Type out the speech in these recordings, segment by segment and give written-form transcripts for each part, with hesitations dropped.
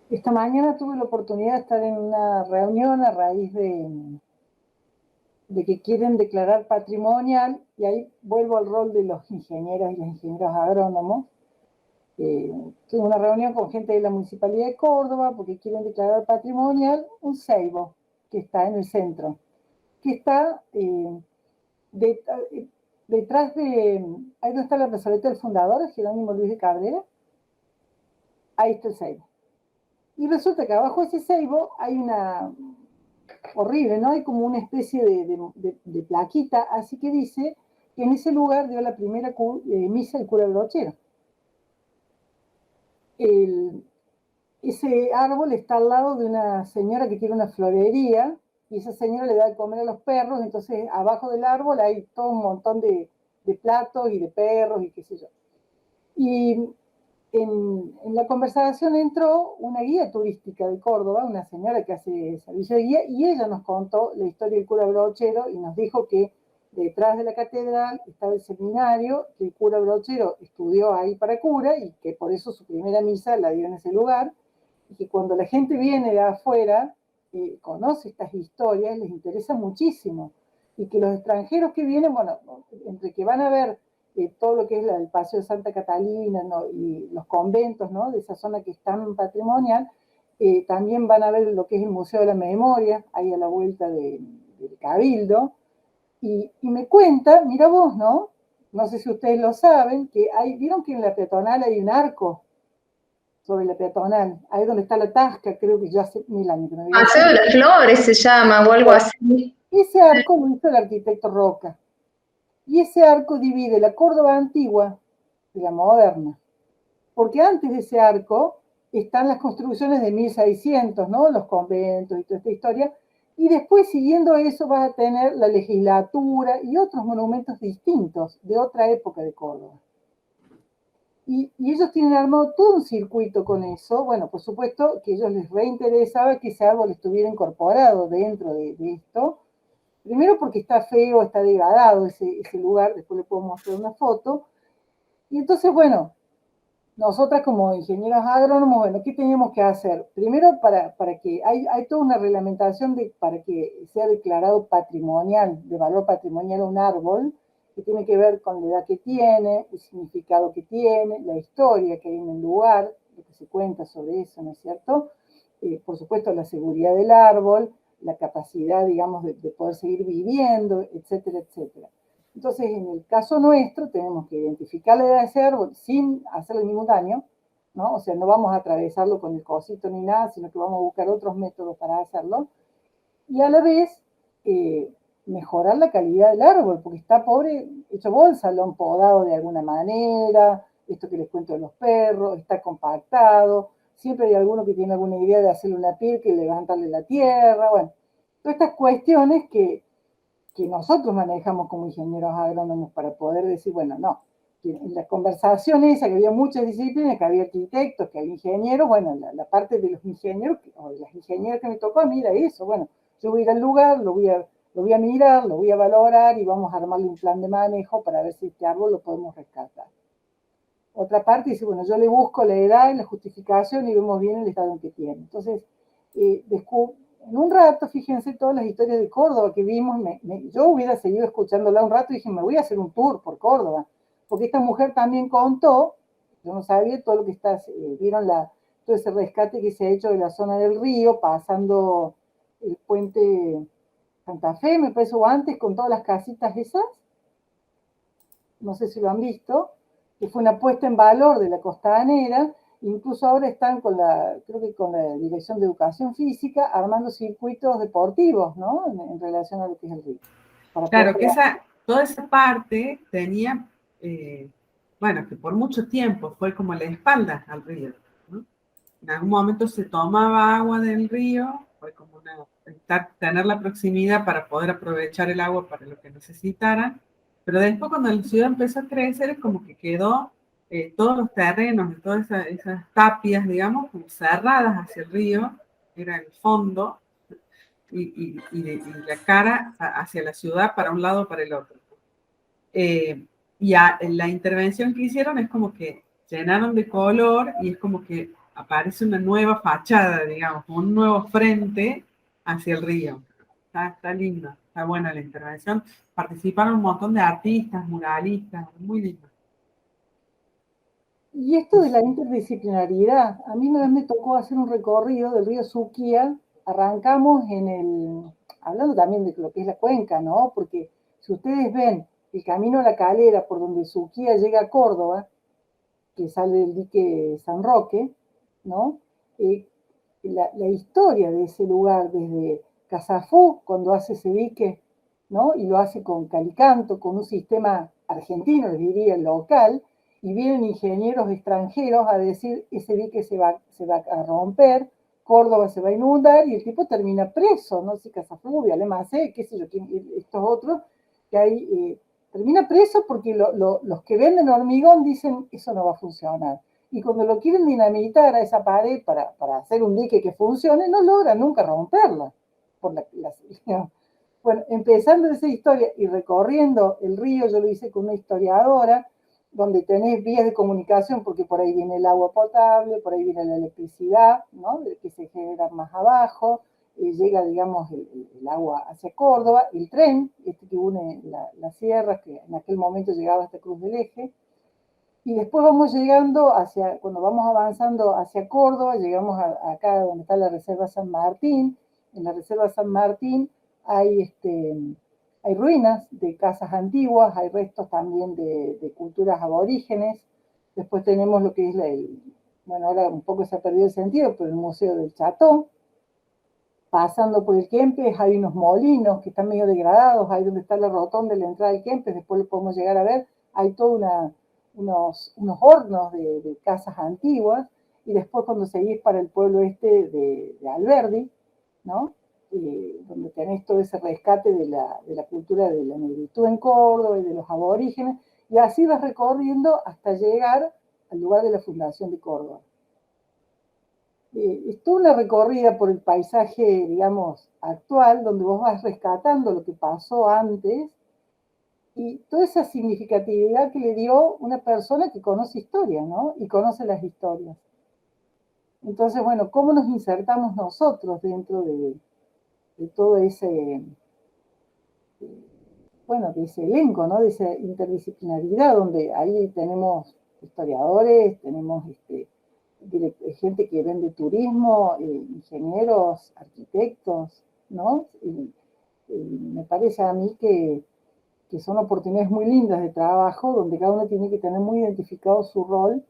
Esta mañana tuve la oportunidad de estar en una reunión a raíz de que quieren declarar patrimonial, y ahí vuelvo al rol de los ingenieros y los ingenieros agrónomos. Tuve una reunión con gente de la Municipalidad de Córdoba porque quieren declarar patrimonial un ceibo que está en el centro, que está de- detrás de, ahí donde está la plazoleta del fundador, Jerónimo Luis de Cabrera, ahí está el ceibo. Y resulta que abajo de ese ceibo hay una horrible, ¿no? Hay como una especie de plaquita, así que dice que en ese lugar dio la primera misa el cura Brochero. El, ese árbol está al lado de una señora que tiene una florería, y esa señora le da de comer a los perros, entonces abajo del árbol hay todo un montón de platos y de perros y qué sé yo. Y en la conversación entró una guía turística de Córdoba, una señora que hace servicio de guía, y ella nos contó la historia del cura Brochero y nos dijo que detrás de la catedral estaba el seminario, que el cura Brochero estudió ahí para cura y que por eso su primera misa la dio en ese lugar, y que cuando la gente viene de afuera, conoce estas historias, les interesa muchísimo, y que los extranjeros que vienen, bueno, entre que van a ver todo lo que es el Paseo de Santa Catalina, ¿no? Y los conventos, ¿no? De esa zona que es tan patrimonial, también van a ver lo que es el Museo de la Memoria, ahí a la vuelta del Cabildo, y me cuenta, mira vos, ¿no? No sé si ustedes lo saben, que vieron que en la peatonal hay un arco sobre la peatonal, ahí donde está la Tasca, creo que ya hace 1000 años que no voy Paseo allí. de las Flores se llama o algo así. Ese arco lo hizo el arquitecto Roca, y ese arco divide la Córdoba antigua de la moderna, porque antes de ese arco están las construcciones de 1600, ¿no? Los conventos y toda esta historia, y después siguiendo eso vas a tener la legislatura y otros monumentos distintos de otra época de Córdoba. Y ellos tienen armado todo un circuito con eso. Bueno, por supuesto que a ellos les reinteresaba que ese árbol estuviera incorporado dentro de esto. Primero porque está feo, está degradado ese lugar, después le puedo mostrar una foto. Y entonces, bueno, nosotras como ingenieros agrónomos, bueno, ¿qué teníamos que hacer? Primero, para que hay toda una reglamentación para que sea declarado patrimonial, de valor patrimonial un árbol, que tiene que ver con la edad que tiene, el significado que tiene, la historia que hay en el lugar, lo que se cuenta sobre eso, ¿no es cierto? Por supuesto, la seguridad del árbol, la capacidad, digamos, de poder seguir viviendo, etcétera, etcétera. Entonces, en el caso nuestro, tenemos que identificar la edad de ese árbol sin hacerle ningún daño, ¿no? O sea, no vamos a atravesarlo con el cosito ni nada, sino que vamos a buscar otros métodos para hacerlo. Y a la vez, eh, mejorar la calidad del árbol, porque está pobre, hecho bolsa, lo han podado de alguna manera, esto que les cuento de los perros, está compactado, siempre hay alguno que tiene alguna idea de hacerle una piel que levantarle la tierra, bueno, todas estas cuestiones que nosotros manejamos como ingenieros agrónomos para poder decir, bueno, no, que en la conversación esa, que había muchas disciplinas, que había arquitectos, que había ingenieros, bueno, la parte de los ingenieros, o de las ingenieras que me tocó, mira eso, bueno, yo voy a ir al lugar, lo voy a mirar, lo voy a valorar y vamos a armarle un plan de manejo para ver si este árbol lo podemos rescatar. Otra parte dice, bueno, yo le busco la edad y la justificación y vemos bien el estado en que tiene. Entonces, en un rato, fíjense todas las historias de Córdoba que vimos, yo hubiera seguido escuchándola un rato y dije, me voy a hacer un tour por Córdoba, porque esta mujer también contó, yo no sabía todo lo que está, vieron todo ese rescate que se ha hecho de la zona del río, pasando el puente Santa Fe, me parece, o antes, con todas las casitas esas, no sé si lo han visto, que fue una puesta en valor de la costanera, incluso ahora están creo que con la Dirección de Educación Física, armando circuitos deportivos, ¿no? En relación a lo que es el río. Para poder Claro que toda esa parte tenía, eh, bueno, que por mucho tiempo fue como la espalda al río, ¿no? En algún momento se tomaba agua del río, fue como tener la proximidad para poder aprovechar el agua para lo que necesitaran, pero después cuando la ciudad empezó a crecer es como que quedó todos los terrenos, todas esas tapias, digamos, como cerradas hacia el río, era el fondo, y la cara hacia la ciudad para un lado o para el otro. La intervención que hicieron es como que llenaron de color y es como que aparece una nueva fachada, digamos, un nuevo frente hacia el río. Está lindo, está buena la intervención. Participaron un montón de artistas, muralistas, muy lindo. Y esto de la interdisciplinaridad, a mí una vez me tocó hacer un recorrido del río Suquía, arrancamos hablando también de lo que es la cuenca, ¿no? Porque si ustedes ven el camino a la Calera por donde Suquía llega a Córdoba, que sale del dique San Roque, ¿no? La historia de ese lugar desde Casafú, cuando hace ese dique, ¿no? Y lo hace con calicanto, con un sistema argentino, les diría, local, y vienen ingenieros extranjeros a decir, ese dique se va a romper, Córdoba se va a inundar, y el tipo termina preso, no sé, Casafú, Alemacé, qué sé yo, estos otros, que hay, termina preso porque los que venden hormigón dicen, eso no va a funcionar. Y cuando lo quieren dinamitar a esa pared para hacer un dique que funcione, no logran nunca romperla. Bueno, empezando esa historia y recorriendo el río, yo lo hice con una historiadora, donde tenés vías de comunicación, porque por ahí viene el agua potable, por ahí viene la electricidad, ¿no? Que se genera más abajo, llega, digamos, el agua hacia Córdoba, el tren, este que une las sierras, que en aquel momento llegaba hasta Cruz del Eje, y después vamos llegando cuando vamos avanzando hacia Córdoba, llegamos acá donde está la Reserva San Martín. En la Reserva San Martín hay ruinas de casas antiguas, hay restos también de culturas aborígenes. Después tenemos lo que es bueno, ahora un poco se ha perdido el sentido, pero el Museo del Chatón. Pasando por el Kempes hay unos molinos que están medio degradados, ahí donde está la rotonda de la entrada del Kempes, después lo podemos llegar a ver, hay toda unos hornos de casas antiguas, y después cuando seguís para el pueblo de Alberdi, ¿no? Donde tenés todo ese rescate de la cultura de la negritud en Córdoba y de los aborígenes, y así vas recorriendo hasta llegar al lugar de la fundación de Córdoba. Es toda una recorrida por el paisaje, digamos, actual, donde vos vas rescatando lo que pasó antes y toda esa significatividad que le dio una persona que conoce historia, ¿no? Y conoce las historias. Entonces, bueno, ¿cómo nos insertamos nosotros dentro de todo ese, bueno, de ese elenco, ¿no? De esa interdisciplinaridad, donde ahí tenemos historiadores, tenemos gente que vende turismo, ingenieros, arquitectos, ¿no? Me parece a mí que son oportunidades muy lindas de trabajo, donde cada uno tiene que tener muy identificado su rol,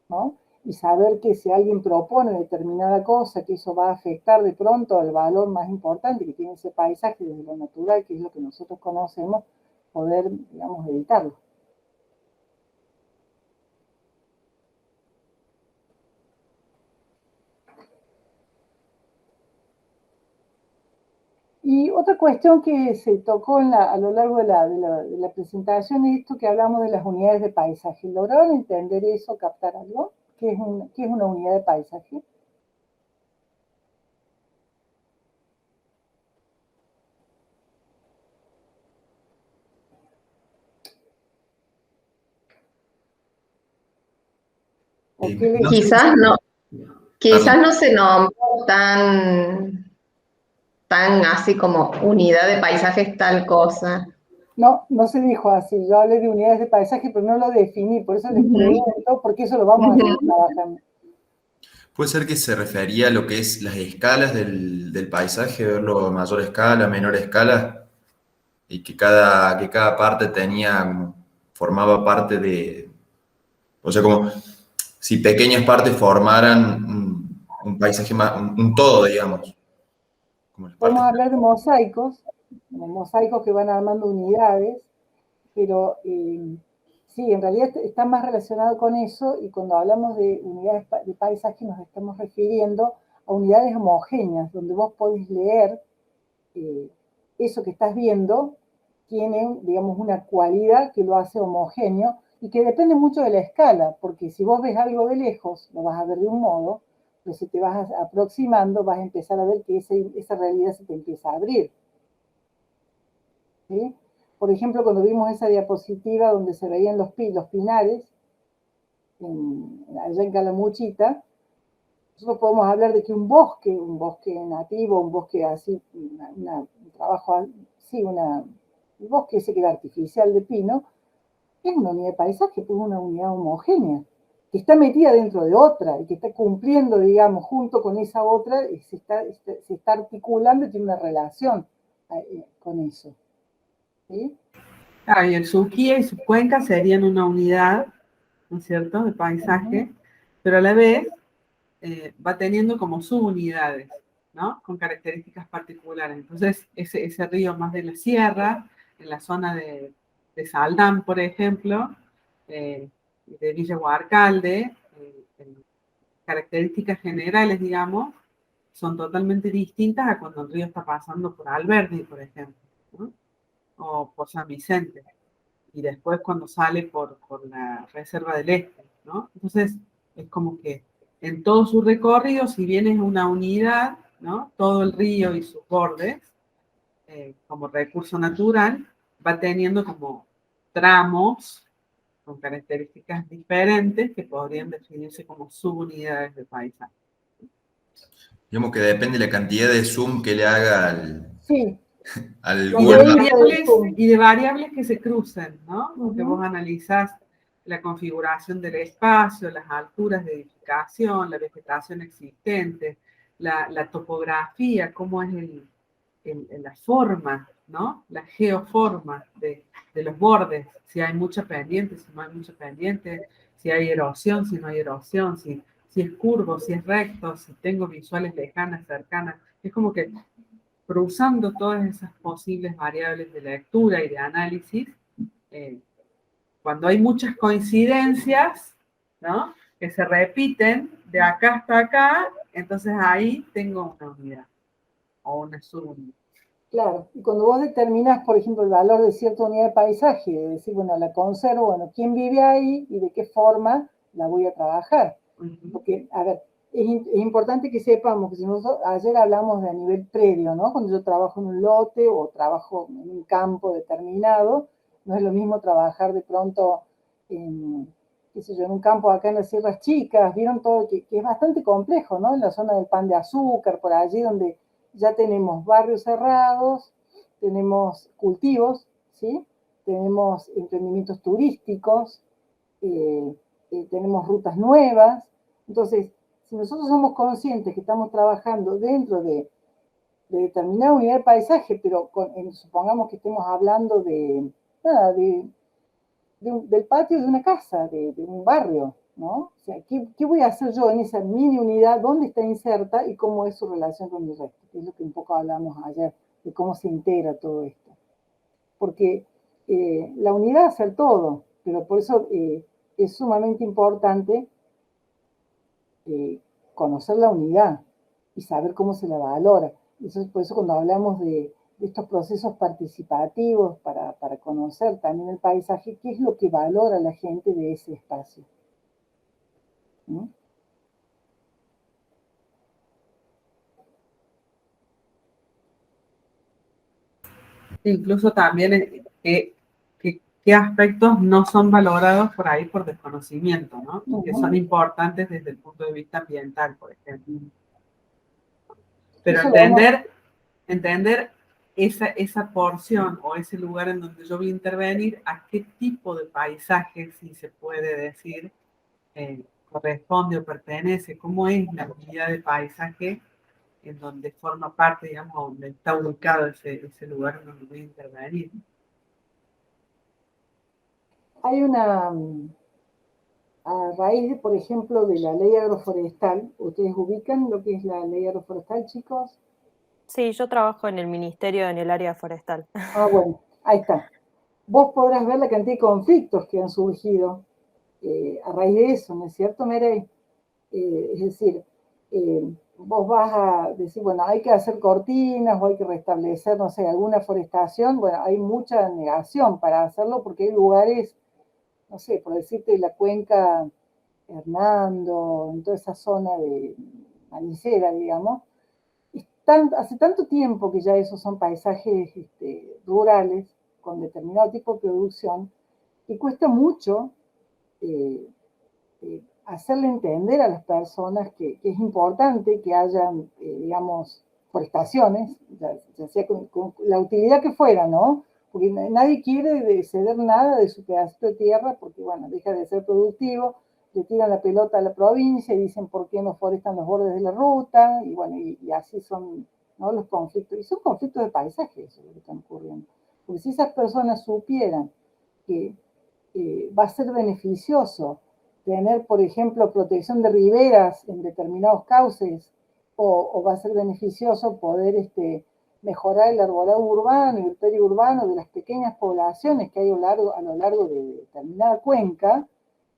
¿no? Y saber que si alguien propone determinada cosa, que eso va a afectar de pronto al valor más importante que tiene ese paisaje desde lo natural, que es lo que nosotros conocemos, poder, digamos, evitarlo. Y otra cuestión que se tocó a lo largo de la presentación es esto que hablamos de las unidades de paisaje. ¿Lograron entender eso, captar algo? ¿Qué es una unidad de paisaje? No quizás no, quizás no se nombró tan así como unidad de paisajes tal cosa. No, no se dijo así. Yo hablé de unidades de paisaje, pero no lo definí. Por eso les pregunto, porque eso lo vamos a seguir trabajando. Puede ser que se refería a lo que es las escalas del paisaje, verlo a mayor escala, menor escala, y que cada parte formaba parte o sea, como si pequeñas partes formaran un paisaje más, un todo, digamos. Podemos hablar de mosaicos que van armando unidades, pero sí, en realidad está más relacionado con eso, y cuando hablamos de unidades de paisaje nos estamos refiriendo a unidades homogéneas, donde vos podés leer eso que estás viendo, tiene, digamos, una cualidad que lo hace homogéneo y que depende mucho de la escala, porque si vos ves algo de lejos, lo vas a ver de un modo, pero si te vas aproximando, vas a empezar a ver que esa realidad se te empieza a abrir. ¿Sí? Por ejemplo, cuando vimos esa diapositiva donde se veían los pinares, allá en Calamuchita, nosotros podemos hablar de que un bosque nativo, un bosque así, un trabajo, sí, un bosque ese que era artificial de pino, es una unidad de paisaje, pues una unidad homogénea, que está metida dentro de otra y que está cumpliendo, digamos, junto con esa otra, y se está articulando y tiene una relación con eso. ¿Sí? Ah, y el Suquía y su cuenca serían una unidad, ¿no es cierto?, de paisaje, pero a la vez va teniendo como subunidades, ¿no?, con características particulares. Entonces, ese río más de la sierra, en la zona de Saldán, por ejemplo, de Villa Guarcalde, características generales, digamos, son totalmente distintas a cuando el río está pasando por Alberdi, por ejemplo, ¿no?, o por San Vicente, y después cuando sale por la Reserva del Este, ¿no? Entonces, es como que en todo su recorrido, si bien es una unidad, ¿no?, todo el río y sus bordes, como recurso natural, va teniendo como tramos con características diferentes que podrían definirse como subunidades de paisaje. Digamos que depende de la cantidad de zoom que le haga al, Sí, al la Y Google Maps. medida del zoom. de variables que se crucen, ¿no? Porque Ujú. vos analizás la configuración del espacio, las alturas de edificación, la vegetación existente, la topografía, cómo es la forma, ¿no?, la geoforma de los bordes, si hay mucha pendiente, si no hay mucha pendiente, si hay erosión, si no hay erosión, si es curvo, si es recto, si tengo visuales lejanas, cercanas. Es como que cruzando todas esas posibles variables de lectura y de análisis, eh, cuando hay muchas coincidencias, ¿no?, que se repiten de acá hasta acá, entonces ahí tengo una unidad o una subunidad. Claro, y cuando vos determinás, por ejemplo, el valor de cierta unidad de paisaje, de decir, bueno, la conservo, bueno, ¿quién vive ahí y de qué forma la voy a trabajar? Porque, a ver, es importante que sepamos que si nosotros, ayer hablamos de a nivel predio, ¿no? Cuando yo trabajo en un lote o trabajo en un campo determinado, no es lo mismo trabajar de pronto en, qué sé yo, en un campo acá en las Sierras Chicas, vieron todo, que es bastante complejo, ¿no? En la zona del Pan de Azúcar, por allí donde ya tenemos barrios cerrados, tenemos cultivos, ¿sí? Tenemos emprendimientos turísticos, tenemos rutas nuevas. Entonces, si nosotros somos conscientes que estamos trabajando dentro de determinada unidad de paisaje, pero supongamos que estemos hablando nada, del patio de una casa, de un barrio, ¿no? O sea, ¿qué voy a hacer yo en esa mini unidad? ¿Dónde está inserta y cómo es su relación con el resto? Que es lo que un poco hablamos ayer, de cómo se integra todo esto. Porque la unidad hace el todo, pero por eso es sumamente importante conocer la unidad y saber cómo se la valora. Por eso cuando hablamos de estos procesos participativos para conocer también el paisaje, qué es lo que valora la gente de ese espacio. ¿No? Incluso también qué aspectos no son valorados por ahí por desconocimiento, ¿no? Que son importantes desde el punto de vista ambiental, por ejemplo. Pero Eso entender esa porción o ese lugar en donde yo voy a intervenir, a qué tipo de paisaje, si se puede decir, corresponde o pertenece, cómo es la unidad de paisaje en donde forma parte, digamos, donde está ubicado ese lugar en donde voy a intervenir. hay a raíz, de, por ejemplo, de la ley agroforestal, ¿ustedes ubican lo que es la ley agroforestal, chicos? Sí, yo trabajo en el ministerio en el área forestal. Ah, bueno, ahí está. Vos podrás ver la cantidad de conflictos que han surgido a raíz de eso, ¿no es cierto, Merey? Es decir, vos vas a decir, bueno, hay que hacer cortinas o hay que restablecer, no sé, alguna forestación. Bueno, hay mucha negación para hacerlo porque hay lugares, no sé, por decirte, la cuenca Hernando, en toda esa zona de manicera, digamos. Hace tanto tiempo que ya esos son paisajes rurales con determinado tipo de producción, que cuesta mucho eh, hacerle entender a las personas que es importante que hayan, digamos, forestaciones, ya sea con la utilidad que fuera, ¿no? Porque nadie quiere ceder nada de su pedacito de tierra porque, bueno, deja de ser productivo, le tiran la pelota a la provincia y dicen por qué no forestan los bordes de la ruta, y bueno, y así son, ¿no?, los conflictos. Y son conflictos de paisaje, eso es lo que están ocurriendo. Porque si esas personas supieran que va a ser beneficioso tener, por ejemplo, protección de riberas en determinados cauces, o va a ser beneficioso poder mejorar el arbolado urbano y el periurbano de las pequeñas poblaciones que hay a lo largo de determinada cuenca,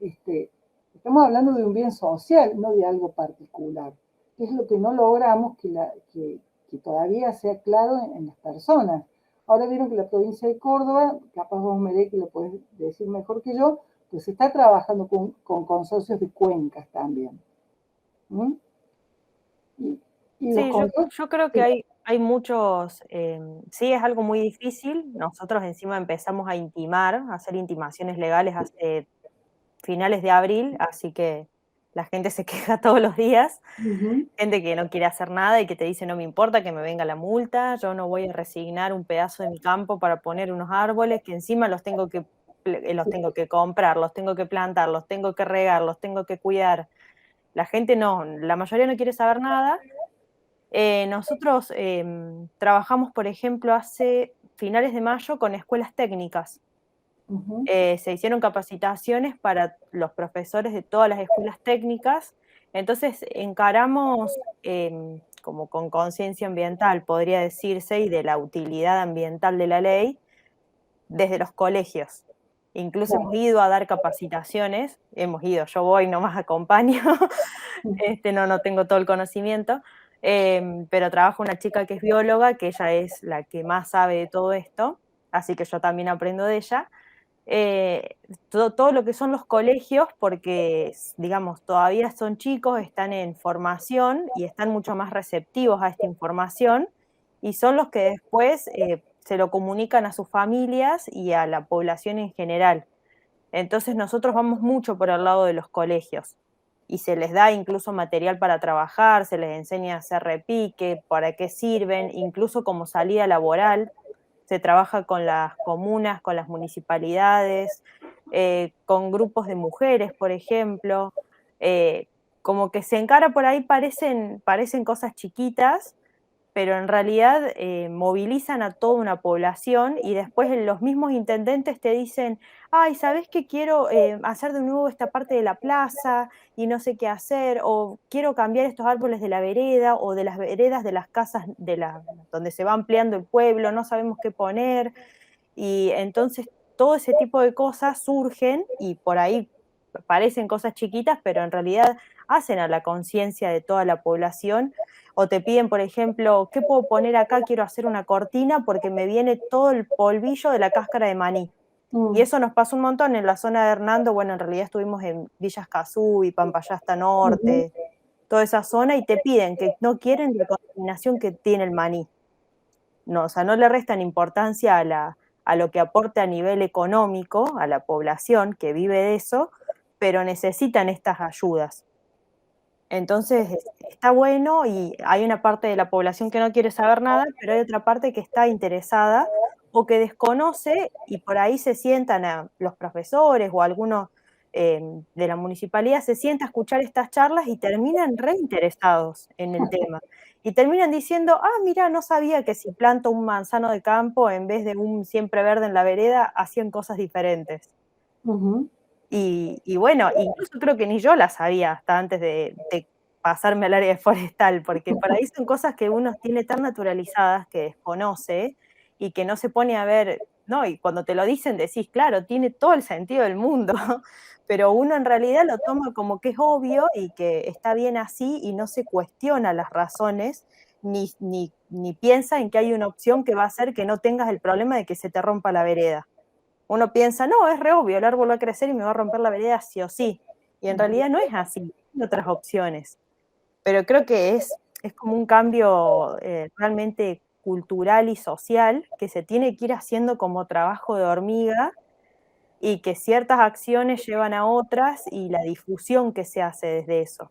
estamos hablando de un bien social, no de algo particular. Es lo que no logramos que todavía sea claro en las personas. Ahora vieron que la provincia de Córdoba, capaz vos, Meré, que lo podés decir mejor que yo, pues está trabajando con consorcios de cuencas también. ¿Mm? Y los Sí, consorcios, yo creo que hay muchos, sí, es algo muy difícil. Nosotros encima empezamos a intimar, a hacer intimaciones legales hace finales de abril, así que la gente se queja todos los días, gente que no quiere hacer nada y que te dice no me importa que me venga la multa, yo no voy a resignar un pedazo de mi campo para poner unos árboles que encima los tengo que comprar, los tengo que plantar, los tengo que regar, los tengo que cuidar. La gente no, la mayoría no quiere saber nada. Nosotros trabajamos, por ejemplo, hace finales de mayo con escuelas técnicas. Se hicieron capacitaciones para los profesores de todas las escuelas técnicas, entonces encaramos como con conciencia ambiental, podría decirse, y de la utilidad ambiental de la ley desde los colegios. Incluso hemos ido a dar capacitaciones, yo voy, nomás acompaño, no tengo todo el conocimiento, pero trabaja una chica que es bióloga, que ella es la que más sabe de todo esto, así que yo también aprendo de ella. Todo lo que son los colegios, porque, digamos, todavía son chicos, están en formación y están mucho más receptivos a esta información, y son los que después se lo comunican a sus familias y a la población en general. Entonces nosotros vamos mucho por el lado de los colegios y se les da incluso material para trabajar, se les enseña a hacer repique, para qué sirven, incluso como salida laboral. Se trabaja con las comunas, con las municipalidades, con grupos de mujeres, por ejemplo. Como que se encara por ahí, parecen cosas chiquitas, pero en realidad movilizan a toda una población y después los mismos intendentes te dicen, ay, ¿sabés qué quiero hacer de nuevo esta parte de la plaza y no sé qué hacer? O quiero cambiar estos árboles de la vereda o de las veredas de las casas donde se va ampliando el pueblo, no sabemos qué poner. Y entonces todo ese tipo de cosas surgen y por ahí parecen cosas chiquitas, pero en realidad hacen a la conciencia de toda la población. O te piden, por ejemplo, ¿qué puedo poner acá? Quiero hacer una cortina porque me viene todo el polvillo de la cáscara de maní. Y eso nos pasa un montón en la zona de Hernando. Bueno, en realidad estuvimos en Villa Escazú y Pampayasta Norte, toda esa zona, y te piden que no quieren la contaminación que tiene el maní. No, o sea, no le restan importancia a lo que aporte a nivel económico a la población que vive de eso, pero necesitan estas ayudas. Entonces, está bueno y hay una parte de la población que no quiere saber nada, pero hay otra parte que está interesada o que desconoce y por ahí se sientan a los profesores o algunos de la municipalidad, se sientan a escuchar estas charlas y terminan reinteresados en el tema. Y terminan diciendo, mira, no sabía que si planto un manzano de campo en vez de un siempre verde en la vereda, hacían cosas diferentes. Y bueno, incluso creo que ni yo la sabía hasta antes de pasarme al área forestal, porque por ahí son cosas que uno tiene tan naturalizadas que desconoce y que no se pone a ver, ¿no? Y cuando te lo dicen decís, claro, tiene todo el sentido del mundo, pero uno en realidad lo toma como que es obvio y que está bien así y no se cuestiona las razones ni piensa en que hay una opción que va a hacer que no tengas el problema de que se te rompa la vereda. Uno piensa, no, es re obvio, el árbol va a crecer y me va a romper la vereda sí o sí. Y en realidad no es así, hay otras opciones. Pero creo que es como un cambio realmente cultural y social que se tiene que ir haciendo como trabajo de hormiga y que ciertas acciones llevan a otras y la difusión que se hace desde eso.